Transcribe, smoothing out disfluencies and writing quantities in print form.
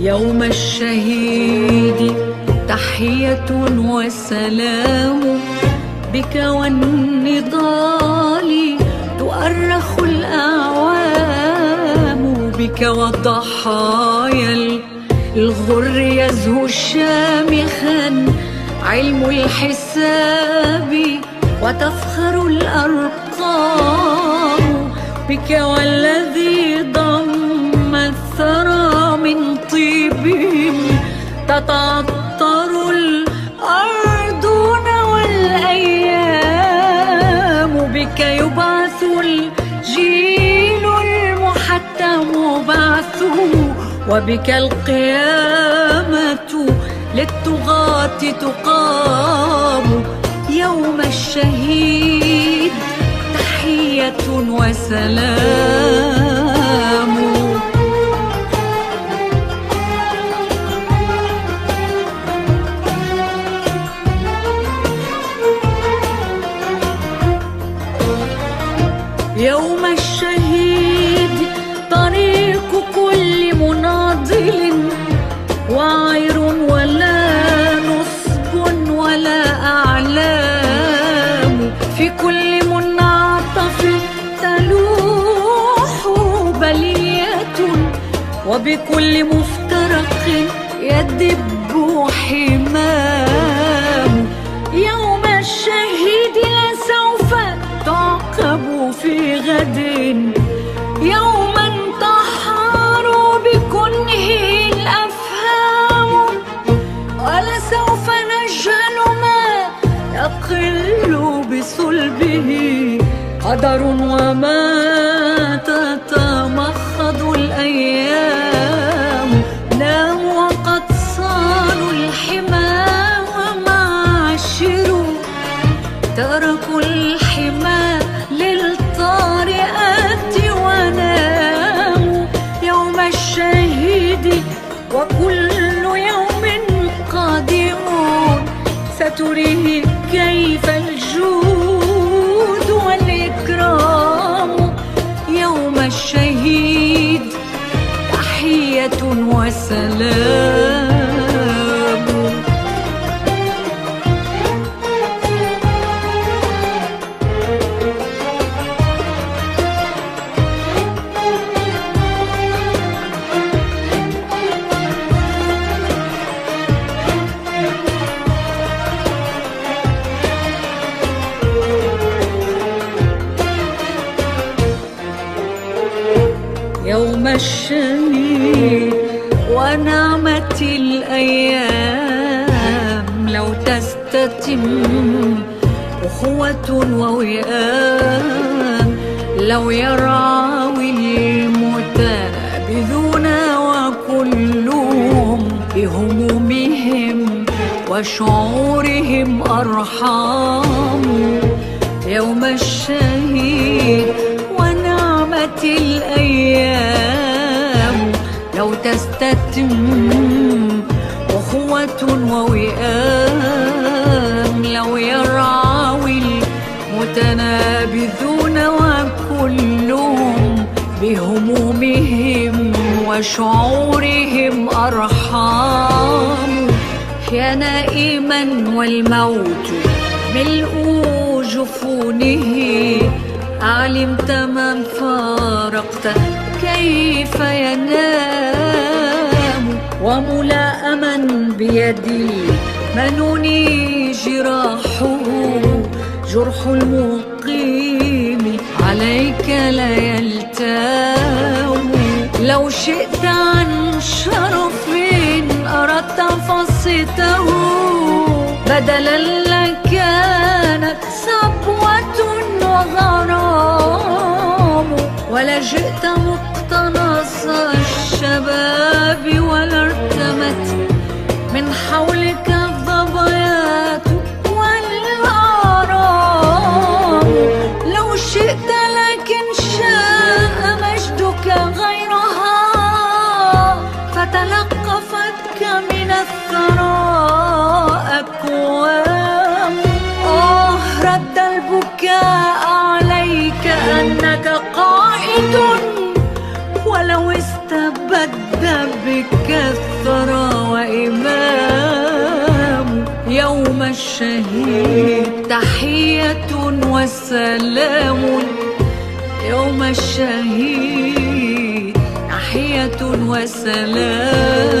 يوم الشهيد تحية وسلام، بك والنضال تؤرخ الأعوام، بك والضحايا الغر يزهو شامخا علم الحساب وتفخر الأرقام، بك والذي ضم الثرى من طيبهم تتعطر الأرضون والأيام، بك يبعث الجيل المحتم بعثه، وبك القيامة للطغاة تقام. يوم الشهيد تحية وسلام. يوم الشهيد طريق كل مناضل وعير ولا نصب ولا أعلام، في كل منعطف تلوح بلية، وبكل مفترق يدب حمام. يوم الشهيد لسوف تعقب في غد، يوما تحار بكنه الأفهام، ولسوف نجهل ما يقل بصلبه قدر، وما تتمخض الأيام. نام وقد صانوا الحمى ومعشروا، تركوا الحمى للطارئات وناموا. يوم الشهيد وكل يوم قادم ستريه كيف الجود والإكرام. يوم الشهيد تحية وسلام. يوم الشهيد ونعمة الأيام، لو تستتم أخوة ووئام، لو يرعوي المتنابذون وكلهم بهمومهم وشعورهم أرحام. يوم الشهيد ونعمة الأيام، لو تستتم أخوة ووئام، لو يرعوي المتنابذون وكلهم بهمومهم وشعورهم أرحام. يا نائما والموت ملء جفونه، علمت من فارقت كيف ينام، وملائما بيدي منوني جراحه، جرح المقيم عليك لا يلتام. لو شئت عن شرف أردت فصيته، بدلا لكانت صبوة وغرام، ولجئت مقتنص الشباب ولارتمت من حولك الظبيات والآرام. لو شئت لكن شاء مجدك غيرها، فتلقفتك من الثرى أكوام. رد البكاء عليك أنك قائد، ولو استبد بك الثرى وإمام يوم الشهيد تحية وسلام يوم الشهيد تحية وسلام